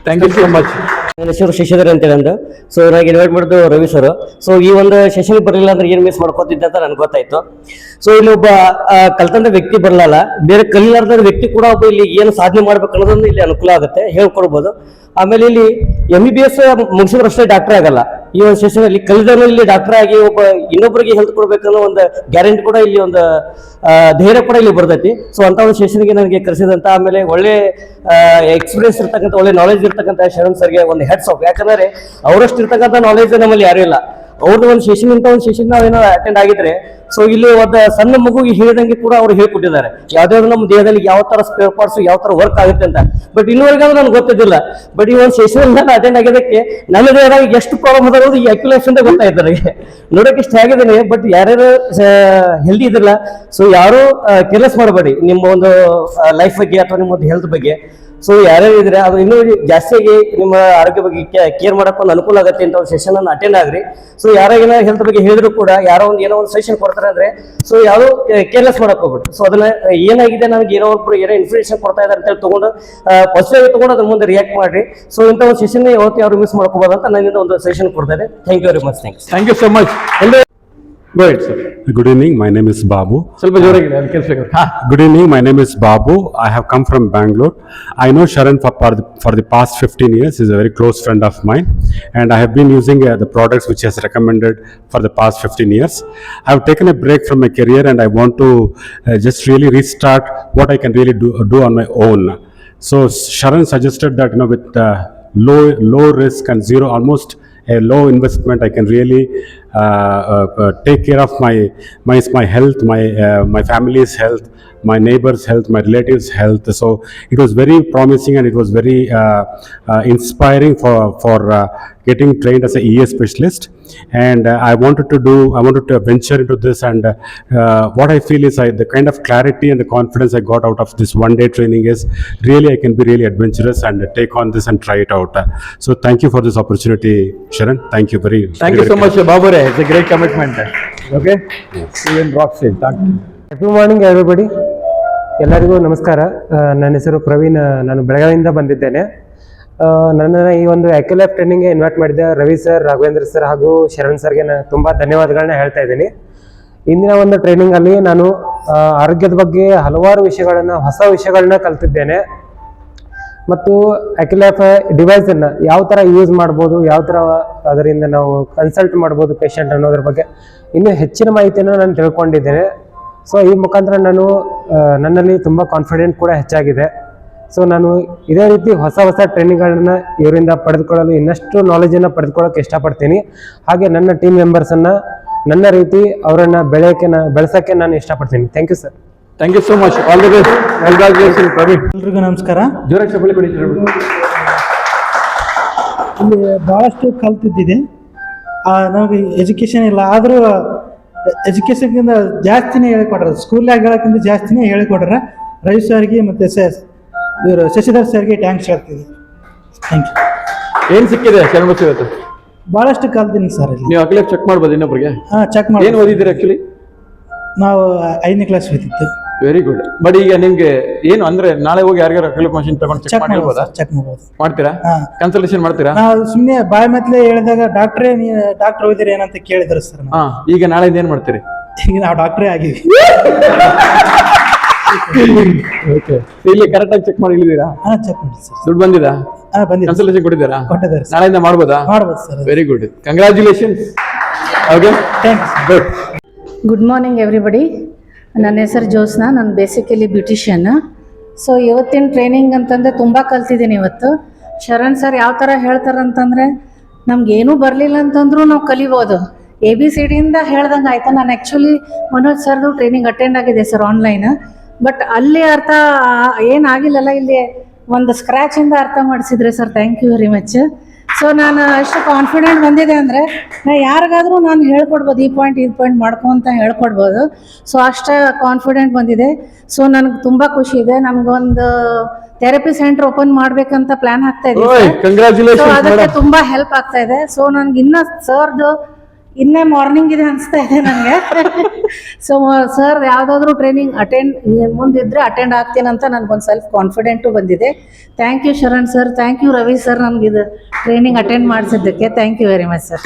S1: Thank you so much.
S7: ನನ್ನ ಹೆಸರು ಶಶಿಧರ್ ಅಂತೇಳಿ ಅಂದು. ಸೊ ನನಗೆ ಇನ್ವೈಟ್ ಮಾಡಿದ್ದು ರವಿ ಸರ್. ಸೊ ಈ ಒಂದು ಸೆಷನ್ ಬರಲಿಲ್ಲ ಅಂದ್ರೆ ಏನು ಮಿಸ್ ಮಾಡ್ಕೋತಿದ್ದೆ ಅಂತ ನನಗೆ ಗೊತ್ತಾಯ್ತು. ಸೊ ಇಲ್ಲಿ ಒಬ್ಬ ಕಲ್ತಂತ ವ್ಯಕ್ತಿ ಬರಲ್ಲ, ಬೇರೆ ಕಲಿಲಾರ್ದ ವ್ಯಕ್ತಿ ಕೂಡ ಒಬ್ಬ ಇಲ್ಲಿ ಏನು ಸಾಧನೆ ಮಾಡ್ಬೇಕು ಅನ್ನೋದೊಂದು ಇಲ್ಲಿ ಅನುಕೂಲ ಆಗುತ್ತೆ, ಹೇಳ್ಕೊಡ್ಬೋದು. ಆಮೇಲೆ ಇಲ್ಲಿ MBBS ಮುಗಿಸಿದ್ರಷ್ಟೇ ಡಾಕ್ಟರ್ ಆಗಲ್ಲ. ಈ ಒಂದು ಸೆಷನ್ ಅಲ್ಲಿ ಕಲಿದವನು ಇಲ್ಲಿ ಡಾಕ್ಟರ್ ಆಗಿ ಒಬ್ಬ ಇನ್ನೊಬ್ಬರಿಗೆ ಹೆಲ್ತ್ ಕೊಡ್ಬೇಕನ್ನೋ ಒಂದು ಗ್ಯಾರಂಟಿ ಕೂಡ ಇಲ್ಲಿ ಒಂದು ಧೈರ್ಯ ಕೂಡ ಇಲ್ಲಿ ಬರ್ತೈತಿ. ಸೊ ಅಂತ ಒಂದು ಸೆಷನ್ಗೆ ನನಗೆ ಕರೆಸಿದಂತ, ಆಮೇಲೆ ಒಳ್ಳೆ ಎಕ್ಸ್ಪೀರಿಯನ್ಸ್ ಇರ್ತಕ್ಕಂಥ, ಒಳ್ಳೆ ನಾಲೆಜ್ ಇರ್ತಕ್ಕಂಥ ಶರಣ್ ಸರ್ಗೆ ಒಂದು ಹೆಡ್ಸ್ ಆಫ್. ಯಾಕಂದ್ರೆ ಅವರಷ್ಟು ಇರ್ತಕ್ಕಂಥ ನಾಲೆಜ್ ನಮ್ಮಲ್ಲಿ ಯಾರು ಇಲ್ಲ. ಅವ್ರದ್ದು ಒಂದು ಸೆಷನ್ ಇಂಥ ಒಂದು ಸೆಷನ್ ನಾವೇನೋ ಅಟೆಂಡ್ ಆಗಿದ್ರೆ, ಸೊ ಇಲ್ಲಿ ಒಂದು ಸಣ್ಣ ಮಗುಗೆ ಹೇಳಿದಂಗೆ ಕೂಡ ಅವ್ರು ಹೇಳ್ಕೊಟ್ಟಿದ್ದಾರೆ ಯಾವ್ದಾದ್ರು ನಮ್ಮ ದೇಹದಲ್ಲಿ ಯಾವ ತರ ಸ್ಪೇರ್ ಪಾರ್ಟ್ಸ್ ಯಾವ ತರ ವರ್ಕ್ ಆಗುತ್ತೆ ಅಂತ. ಬಟ್ ಇನ್ನೂವರೆಗೂ ನನಗೆ ಗೊತ್ತಿದ್ದಿಲ್ಲ. ಬಟ್ ಈ ಒಂದು ಸೆಷನ್ ನಾನು ಅಟೆಂಡ್ ಆಗಿದ್ದಕ್ಕೆ ನನ್ನ ದೇಹದಾಗ ಎಷ್ಟು ಪ್ರಾಬ್ಲಮ್ ಅದಾಗೋದು ಈ ಅಕ್ಯುಲೇಷನ್ ಗೊತ್ತಾಯ್ತು ನನಗೆ. ನೋಡೋಕೆ ಇಷ್ಟ ಆಗಿದ್ದೇನೆ. ಬಟ್ ಯಾರ್ಯಾರು ಹೆಲ್ದಿ ಇದ್ರಲ್ಲ, ಸೊ ಯಾರು ಕೇರ್ಲೆಸ್ ಮಾಡಬೇಡಿ ನಿಮ್ಮ ಒಂದು ಲೈಫ್ ಬಗ್ಗೆ ಅಥವಾ ನಿಮ್ಮ ಒಂದು ಹೆಲ್ತ್ ಬಗ್ಗೆ. ಸೊ ಯಾರ್ಯಾರು ಇದ್ರೆ ಅದು ಇನ್ನೂ ಜಾಸ್ತಿಯಾಗಿ ನಿಮ್ಮ ಆರೋಗ್ಯ ಬಗ್ಗೆ ಕೇರ್ ಮಾಡಕ್ಕೆ ಒಂದು ಅನುಕೂಲ ಆಗುತ್ತೆ ಅಂತ ಒಂದು ಸೆಷನ್ ಅನ್ನು ಅಟೆಂಡ್ ಆಗ್ರಿ. ಸೊ ಯಾರಾಗೇನೋ ಹೆಲ್ತ್ ಬಗ್ಗೆ ಹೇಳಿದ್ರು ಕೂಡ ಯಾರೋ ಒಂದು ಏನೋ ಒಂದು ಸೆಷನ್ ಕೊಡ್ತಾರೆ ಅಂದ್ರೆ, ಸೊ ಯಾರು ಕೇರ್ಲೆಸ್ ಮಾಡಕ್ ಹೋಗ್ಬಿಟ್ಟು, ಸೊ ಅದನ್ನ ಏನಾಗಿದೆ ನನಗೆ ಏನೋ ಒಬ್ರು ಏನೋ ಇನ್ಫಾರ್ಮೇಶನ್ ಕೊಡ್ತಾ ಇದ್ದಾರೆ ಅಂತೇಳಿ ತಗೊಂಡು ಪಾಸಿಟಿವ್ ಆಗಿ ತಗೊಂಡು ಅದ್ರ ಮುಂದೆ ರಿಯಾಕ್ಟ್ ಮಾಡ್ರಿ. ಸೊ ಇಂಥ ಒಂದು ಸೆಷನ್ ಯಾವತ್ತು ಯಾರು ಮಿಸ್ ಮಾಡ್ಕೋಬಾರ್ದು ಅಂತ ನನ್ನಿಂದ ಒಂದು ಸೆಷನ್ ಕೊಡ್ತಾ ಇದೆ. Thank you very much.
S1: Thank you so much. Go ahead, sir.
S3: Good evening, my name is Babu.
S1: ಸ್ವಲ್ಪ ಜೋರಾಗಿದೆ, ಅಲ್ಲಿ ಕೇಳಿಸ್ಬೇಕು.
S3: Good evening, my name is Babu. I have come from Bangalore. I know Sharan for the past 15 years. He's a very close friend of mine, and I have been using the products which he has recommended for the past 15 years. I have taken a break from my career and I want to just really restart what I can really do on my own. So Sharan suggested that, you know, with low risk and zero, almost a low investment, I can really take care of my health, my family's health, my neighbors' health, my relatives' health. So it was very promising and it was very inspiring for getting trained as a EA specialist. And I wanted to venture into this. And what I feel is the kind of clarity and the confidence I got out of this one-day training is really I can be really adventurous and take on this and try it out. So thank you for this opportunity, Sharan. Thank you
S1: Thank you so much, Babu. It's a great commitment. Okay? Even rock sale. Thank you.
S8: Happy morning everybody. ಎಲ್ಲರಿಗೂ ನಮಸ್ಕಾರ. ನನ್ನ ಹೆಸರು ಪ್ರವೀಣ್. ನಾನು ಬೆಳಗಾವಿಯಿಂದ ಬಂದಿದ್ದೇನೆ. ನನ್ನನ್ನು ಈ ಒಂದು AccuLife ಟ್ರೈನಿಂಗ್ಗೆ ಇನ್ವೈಟ್ ಮಾಡಿದ್ದೆ ರವಿ ಸರ್, ರಾಘವೇಂದ್ರ ಸರ್ ಹಾಗೂ ಶರಣ್ ಸರ್ಗೆ ನಾನು ತುಂಬ ಧನ್ಯವಾದಗಳನ್ನ ಹೇಳ್ತಾ ಇದ್ದೀನಿ. ಇಂದಿನ ಒಂದು ಟ್ರೈನಿಂಗಲ್ಲಿ ನಾನು ಆರೋಗ್ಯದ ಬಗ್ಗೆ ಹಲವಾರು ಹೊಸ ವಿಷಯಗಳನ್ನ ಕಲ್ತಿದ್ದೇನೆ. ಮತ್ತು AccuLife ಡಿವೈಸನ್ನು ಯಾವ ಥರ ಯೂಸ್ ಮಾಡ್ಬೋದು, ಯಾವ ಥರ ಅದರಿಂದ ನಾವು ಕನ್ಸಲ್ಟ್ ಮಾಡ್ಬೋದು ಪೇಷಂಟ್ ಅನ್ನೋದ್ರ ಬಗ್ಗೆ ಇನ್ನೂ ಹೆಚ್ಚಿನ ಮಾಹಿತಿಯನ್ನು ನಾನು ತಿಳ್ಕೊಂಡಿದ್ದೇನೆ. ಸೊ ಈ ಮುಖಾಂತರ ನನ್ನಲ್ಲಿ ತುಂಬ ಕಾನ್ಫಿಡೆಂಟ್ ಕೂಡ ಹೆಚ್ಚಾಗಿದೆ. ಸೊ ನಾನು ಇದೇ ರೀತಿ ಹೊಸ ಹೊಸ ಟ್ರೈನಿಂಗ್ಗಳನ್ನ ಇವರಿಂದ ಪಡೆದುಕೊಳ್ಳಲು ಇನ್ನಷ್ಟು ನಾಲೆಜನ್ನು ಪಡೆದುಕೊಳ್ಳೋಕೆ ಇಷ್ಟಪಡ್ತೀನಿ. ಹಾಗೆ ನನ್ನ ಟೀಮ್ ಮೆಂಬರ್ಸನ್ನು ನನ್ನ ರೀತಿ ಅವರನ್ನು ಬೆಳೆಸೋಕ್ಕೆ ನಾನು ಇಷ್ಟಪಡ್ತೀನಿ. Thank you sir.
S1: Thank you so much. All the best. Congratulation Praveen.
S9: ಎಲ್ರಿಗೂ ನಮಸ್ಕಾರ.
S1: ಜೋರಾಗಿ ಚಪ್ಪಲಿ ಕೊಡಿ.
S9: ಇಲ್ಲಿ ಭಾಳಷ್ಟು ಕಲ್ತಿದ್ದಿದೆ. ನಮಗೆ ಎಜುಕೇಷನ್ ಇಲ್ಲ, ಆದರೂ ಎಜುಕೇಷನ್ಗಿಂತ ಜಾಸ್ತಿನೇ ಹೇಳಿಕೊಡ್ರೆ, ಸ್ಕೂಲ್ನಾಗ ಹೇಳೋಕ್ಕಿಂತ ಜಾಸ್ತಿನೇ ಹೇಳಿಕೊಡ್ರೆ ರವಿ ಸರ್ಗೆ ಮತ್ತು ಇವರು ಶಶಿಧರ್ ಸರ್ಗೆ ಟ್ಯಾಂಕ್ಸ್ ಹೇಳ್ತಿದ್ದೆ. Thank you.
S1: ಏನು ಸಿಕ್ಕಿದೆ ಶರಣಬಸವ ಇವತ್ತು?
S9: ಭಾಳಷ್ಟು ಕಲ್ತೀನಿ ಸರ್. ಇಲ್ಲಿ
S1: ನೀವು ಅಗಲೇ ಚೆಕ್ ಮಾಡ್ಬೋದು ಇನ್ನೊಬ್ರಿಗೆ.
S9: ಚೆಕ್ ಮಾಡಿ.
S1: ಏನು ಓದಿದ್ದೀರಿ ಆ್ಯಕ್ಚುಲಿ?
S9: ನಾವು 5ನೇ ಕ್ಲಾಸ್ ಓದಿದ್ದು.
S1: Very good. ಬಟ್ ಈಗ ನಿಮ್ಗೆ ಏನು ಅಂದ್ರೆ ನಾಳೆ ಹೋಗಿ ಯಾರಿಗಾರ ಅಕ್ಯುಲಪ್ ಮಷಿನ್ ತಗೊಂಡು ಚೆಕ್ ಮಾಡ್ಬೋದಾ?
S9: ಚೆಕ್ ಮಾಡ್ಬೋದು.
S1: ಮಾಡ್ತೀರಾ? ಕನ್ಸಲ್ಟೇಷನ್ ಮಾಡ್ತೀರಾ?
S9: ನಾವು ಸುಮ್ಮನೆ ಬಾಯಿ ಮೊದಲೇ ಹೇಳಿದಾಗ ಡಾಕ್ಟ್ರ್ ಓದಿರಿ ಏನಂತ ಕೇಳಿದ್ರು ಸರ್.
S1: ಈಗ ನಾಳೆ ಏನ್ ಮಾಡ್ತೀರಿ?
S9: ಈಗ ನಾವು ಡಾಕ್ಟ್ರೇ ಆಗಿವಿ.
S1: ಓಕೆ. ಇಲ್ಲಿ ಕರೆಕ್ಟ್ ಆಗಿ ಚೆಕ್ ಮಾಡಿ ಇಳಿದೀರಾ?
S9: ಚೆಕ್ ಮಾಡಿ ಸರ್.
S1: ದುಡ್ಡು ಬಂದಿದಾ?
S9: ಬಂದಿದೆ.
S1: ಕನ್ಸಲ್ಟೇಷನ್ ಕೊಟ್ಟಿದ್ದೀರಾ?
S9: ಕೊಟ್ಟಿದ್ದಾರೆ ಸರ್.
S1: ನಾಳೆಯಿಂದ ಮಾಡ್ಬೋದಾ?
S9: ಮಾಡ್ಬೋದು sir.
S1: Very good. Congratulations. Okay,
S9: thanks.
S1: Good.
S10: Good morning everybody. ನನ್ನ ಹೆಸರು ಜ್ಯೋತ್ಸ್ನಾ. ನಾನು ಬೇಸಿಕಲಿ ಬ್ಯೂಟಿಷಿಯನ್. ಸೊ ಇವತ್ತಿನ ಟ್ರೈನಿಂಗ್ ಅಂತಂದರೆ ತುಂಬ ಕಲ್ತಿದ್ದೀನಿ ಇವತ್ತು. ಶರಣ್ ಸರ್ ಯಾವ ಥರ ಹೇಳ್ತಾರಂತಂದರೆ, ನಮಗೇನೂ ಬರಲಿಲ್ಲ ಅಂತಂದ್ರೂ ನಾವು ಕಲಿಬೋದು. ABCD ಹೇಳ್ದಂಗೆ ಆಯಿತು. ನಾನು ಆ್ಯಕ್ಚುಲಿ ಮನೋಜ್ ಸರ್ದು ಟ್ರೈನಿಂಗ್ ಅಟೆಂಡ್ ಆಗಿದೆ ಸರ್, ಆನ್ಲೈನ್. ಬಟ್ ಅಲ್ಲಿ ಅರ್ಥ ಏನಾಗಿಲ್ಲಲ್ಲ, ಇಲ್ಲಿ ಒಂದು ಸ್ಕ್ರ್ಯಾಚಿಂದ ಅರ್ಥ ಮಾಡಿಸಿದ್ರೆ sir. Thank you very much. So ನಾನು ಅಷ್ಟು ಕಾನ್ಫಿಡೆಂಟ್ ಬಂದಿದೆ ಅಂದರೆ ಯಾರಿಗಾದರೂ ನಾನು ಹೇಳ್ಕೊಡ್ಬೋದು, ಈ ಪಾಯಿಂಟ್ ಮಾಡ್ಕೊಂತ ಹೇಳ್ಕೊಡ್ಬೋದು. ಸೊ ಅಷ್ಟು ಕಾನ್ಫಿಡೆಂಟ್ ಬಂದಿದೆ. ಸೊ ನನಗೆ ತುಂಬ ಖುಷಿ ಇದೆ. ನನಗೊಂದು ಥೆರಪಿ ಸೆಂಟರ್ ಓಪನ್ ಮಾಡಬೇಕಂತ ಪ್ಲಾನ್ ಆಗ್ತಾ ಇದೆ. ಸೊ ಅದಕ್ಕೆ ತುಂಬ ಹೆಲ್ಪ್ ಆಗ್ತಾ ಇದೆ. ಸೊ ನನಗೆ ಇನ್ನೂ ಸರ್ದು ಇನ್ನೇ ಮಾರ್ನಿಂಗ್ ಇದೆ ಅನಿಸ್ತಾ ಇದೆ ನನಗೆ. ಸೊ ಸರ್ ಯಾವುದಾದ್ರೂ ಟ್ರೈನಿಂಗ್ ಮುಂದಿದ್ರೆ ಅಟೆಂಡ್ ಆಗ್ತೀನಂತ ನನಗೊಂದು ಸೆಲ್ಫ್ ಕಾನ್ಫಿಡೆಂಟು ಬಂದಿದೆ. Thank you Sharan sir. Thank you Ravi sir, ನನಗಿದು ಟ್ರೈನಿಂಗ್ ಅಟೆಂಡ್ ಮಾಡಿಸಿದ್ದಕ್ಕೆ. Thank you very much sir.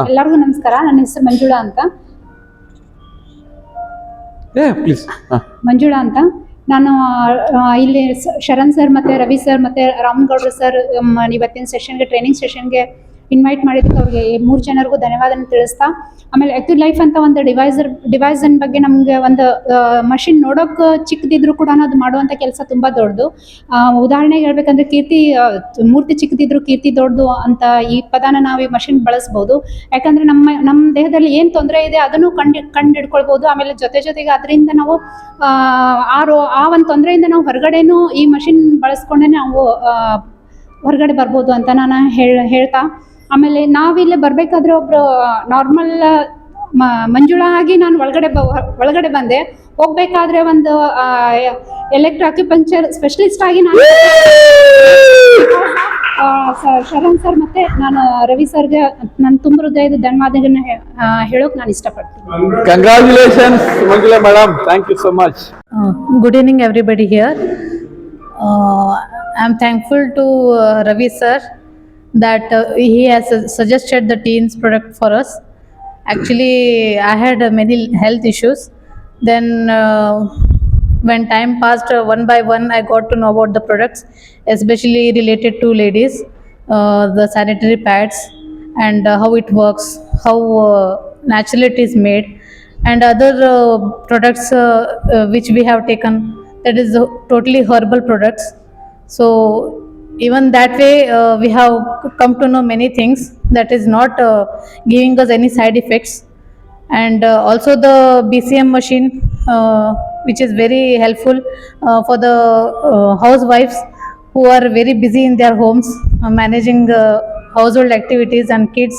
S11: ಎಲ್ಲರಿಗೂ ನಮಸ್ಕಾರ. ನನ್ನ ಹೆಸರು ಮಂಜುಳಾ ಅಂತ. ನಾನು ಇಲ್ಲಿ ಶರಣ್ ಸರ್ ಮತ್ತು ರವಿ ಸರ್ ಮತ್ತು ರಾಮಗೌಡ್ರ ಸರ್ ಇವತ್ತಿನ ಸೆಷನ್ಗೆ, ಟ್ರೈನಿಂಗ್ ಸೆಷನ್ಗೆ ಇನ್ವೈಟ್ ಮಾಡಿದ್ದಕ್ಕೆ ಅವ್ರಿಗೆ 3 ಜನರಿಗೂ ಧನ್ಯವಾದನ ತಿಳಿಸ್ತಾ, ಆಮೇಲೆ ಆ್ಯಕ್ಟಿವ್ ಲೈಫ್ ಅಂತ ಒಂದು ಡಿವೈಸನ್ ಬಗ್ಗೆ ನಮಗೆ ಒಂದು ಮಷಿನ್ ನೋಡೋಕೆ ಚಿಕ್ಕದಿದ್ರು ಕೂಡ ಅದು ಮಾಡುವಂಥ ಕೆಲಸ ತುಂಬ ದೊಡ್ಡದು. ಉದಾಹರಣೆಗೆ ಹೇಳ್ಬೇಕಂದ್ರೆ ಮೂರ್ತಿ ಚಿಕ್ಕದಿದ್ರು ಕೀರ್ತಿ ದೊಡ್ಡದು ಅಂತ ಈ ಪದಾನ ನಾವು ಈ ಮಷಿನ್ ಬಳಸ್ಬೋದು. ಯಾಕಂದರೆ ನಮ್ಮ ದೇಹದಲ್ಲಿ ಏನು ತೊಂದರೆ ಇದೆ ಅದನ್ನು ಕಂಡು ಆಮೇಲೆ ಜೊತೆಗೆ ಅದರಿಂದ ನಾವು ಆ ಒಂದು ತೊಂದರೆಯಿಂದ ನಾವು ಹೊರಗಡೆನೂ ಈ ಮಷಿನ್ ಬಳಸ್ಕೊಂಡೇ ನಾವು ಹೊರಗಡೆ ಬರ್ಬೋದು ಅಂತ ನಾನು ಹೇಳ್ತಾ, ಆಮೇಲೆ ನಾವಿಲ್ಲೇ ಬರಬೇಕಾದ್ರೆ ಒಬ್ಬರು ನಾರ್ಮಲ್ ಮಂಜುಳಾ ಆಗಿ ನಾನು ಒಳಗಡೆ ಬಂದೆ. ಹೋಗ್ಬೇಕಾದ್ರೆ ಒಂದು ಎಲೆಕ್ಟ್ರೋ ಅಕ್ಯುಪಂಕ್ಚರ್ ಸ್ಪೆಷಲಿಸ್ಟ್ ಆಗಿ ನಾನು ಶರಣ್ ಸರ್ ಮತ್ತೆ ನಾನು ರವಿ ಸರ್ಗೆ ನಾನು ತುಂಬ ಹೃದಯದ ಧನ್ಯವಾದಗಳನ್ನ ಹೇಳೋಕೆ ನಾನು ಇಷ್ಟಪಡ್ತೀನಿ.
S1: Congratulations, Manjula madam. Thank you so much.
S10: Good evening everybody here. I am thankful to Ravi sir that he has suggested the teens product for us. Actually, I had many health issues. Then when time passed, one by one, I got to know about the products, especially related to ladies, the sanitary pads and how it works, how naturally it is made, and other products which we have taken, that is totally herbal products. So even that way we have come to know many things that is not giving us any side effects. And also the BCM machine which is very helpful for the housewives who are very busy in their homes managing household activities and kids.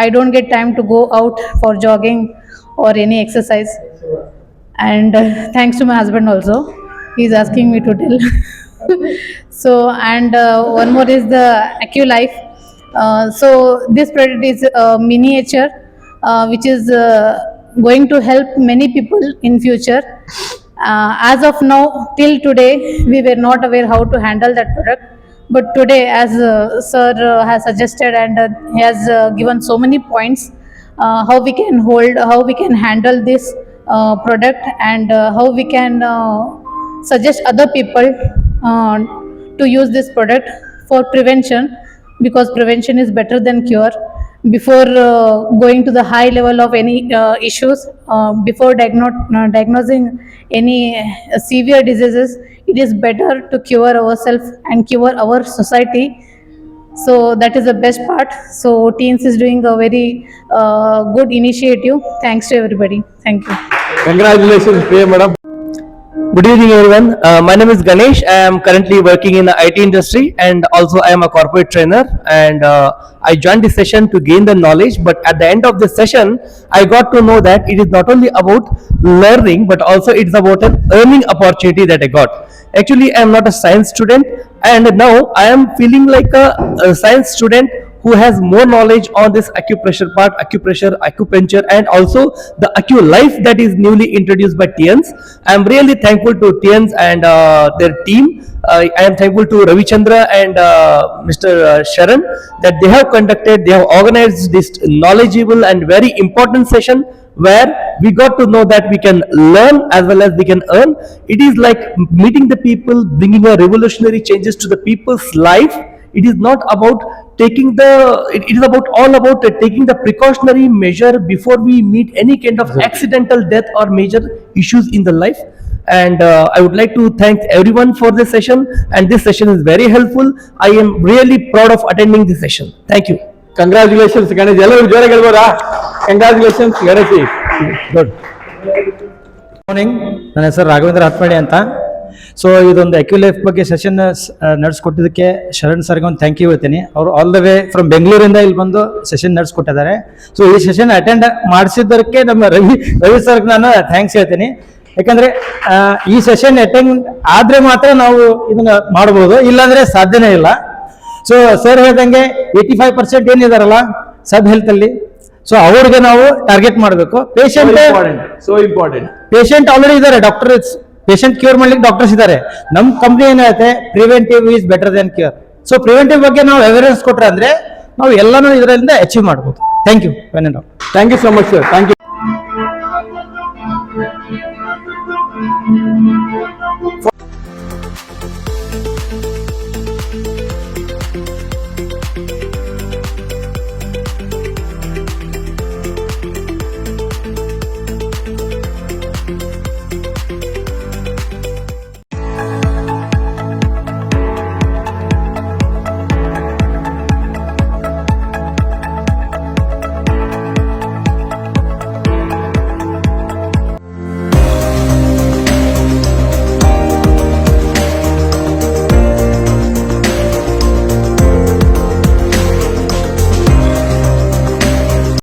S10: I don't get time to go out for jogging or any exercise. And thanks to my husband also, he is asking me to tell. So and one more is the AccuLife. So this product is miniature which is going to help many people in future. As of now, till today, we were not aware how to handle that product. But today, as sir has suggested and he has given so many points, how we can hold, how we can handle this product, and how we can suggest other people to use this product for prevention, because prevention is better than cure. before going to the high level of any issues, before diagnosing any severe diseases, it is better to cure ourselves and cure our society. So that is the best part. So Teens is doing a very good initiative. Thanks to everybody. Thank you.
S6: Congratulations, Priya madam. Good evening, everyone. My name is Ganesh. I am currently working in the IT industry, and also I am a corporate trainer. And I joined this session to gain the knowledge. But at the end of the session, I got to know that it is not only about learning, but also it's about an earning opportunity that I got. Actually, I am not a science student, and now I am feeling like a science student who has more knowledge on this acupressure part, acupuncture, and also the AcuLife that is newly introduced by TIANS. I am really thankful to TIANS and their team. I am thankful to Ravi Chandra and Mr. Sharan that they have organized this knowledgeable and very important session where we got to know that we can learn as well as we can earn. It is like meeting the people, bringing a revolutionary changes to the people's life. It is not about taking it is about all about taking the precautionary measure before we meet any kind of accidental death or major issues in the life. And I would like to thank everyone for this session, and this session is very helpful. I am really proud of attending this session. Thank you.
S1: Congratulations Ganesh, ಎಲ್ಲರೂ ಜೋರಾಗಿ ಹೇಳ್ಬೋದಾ? ಕಂಗ್ರ್ಯಾಚುಲೇಷನ್ಸ್ ಗಣೇಶ್. ಗುಡ್ ಮಾರ್ನಿಂಗ್, ನನ್ನ ಹೆಸರು ರಾಘವೇಂದ್ರ ಹತ್ಮಡಿ ಅಂತ. ಸೊ ಇದೊಂದು AcuLife ಬಗ್ಗೆ ಸೆಷನ್ ನಡೆಸ್ಕೊಟ್ಟಿದ್ದಕ್ಕೆ ಶರಣ್ ಸರ್ಗೆ ಒಂದು ಥ್ಯಾಂಕ್ ಯು ಹೇಳ್ತೀನಿ. ಅವರು ಆಲ್ ದ ವೇ ಫ್ರಮ್ ಬೆಂಗಳೂರಿಂದ ಇಲ್ಲಿ ಬಂದು ಸೆಷನ್ ನಡೆಸ್ಕೊಟ್ಟಿದ್ದಾರೆ. ಸೊ ಈ ಸೆಷನ್ ಅಟೆಂಡ್ ಮಾಡಿಸಿದ್ದಕ್ಕೆ ನಮ್ಮ ರವಿ ಸರ್ಗೆ ನಾನು ಥ್ಯಾಂಕ್ಸ್ ಹೇಳ್ತೀನಿ. ಯಾಕಂದ್ರೆ ಈ ಸೆಷನ್ ಅಟೆಂಡ್ ಆದ್ರೆ ಮಾತ್ರ ನಾವು ಇದನ್ನ ಮಾಡ್ಬೋದು, ಇಲ್ಲಾಂದ್ರೆ ಸಾಧ್ಯನೇ ಇಲ್ಲ. ಸೊ ಸರ್ ಹೇಳ್ದಂಗೆ 85% ಏನಿದಾರಲ್ಲ ಸಬ್ ಹೆಲ್ತ್ ಅಲ್ಲಿ, ಸೊ ಅವ್ರಿಗೆ ನಾವು ಟಾರ್ಗೆಟ್ ಮಾಡಬೇಕು. ಪೇಷಂಟ್ ಪೇಷಂಟ್ ಆಲ್ರೆಡಿ ಇದ್ದಾರೆ, ಡಾಕ್ಟರ್ ಪೇಷಂಟ್ ಕ್ಯೂರ್ ಮಾಡ್ಲಿಕ್ಕೆ ಡಾಕ್ಟರ್ಸ್ ಇದ್ದಾರೆ. ನಮ್ಮ ಕಂಪ್ನಿ ಏನಾಗುತ್ತೆ, preventive is better then cure. So preventive ಬಗ್ಗೆ ನಾವು ಅವೇರ್ನೆಸ್ ಕೊಟ್ರೆ ಅಂದ್ರೆ ನಾವು ಎಲ್ಲಾನು ಇದರಿಂದ ಅಚೀವ್ ಮಾಡ್ಬೋದು. Thank you. Thank you so much sir. Thank you.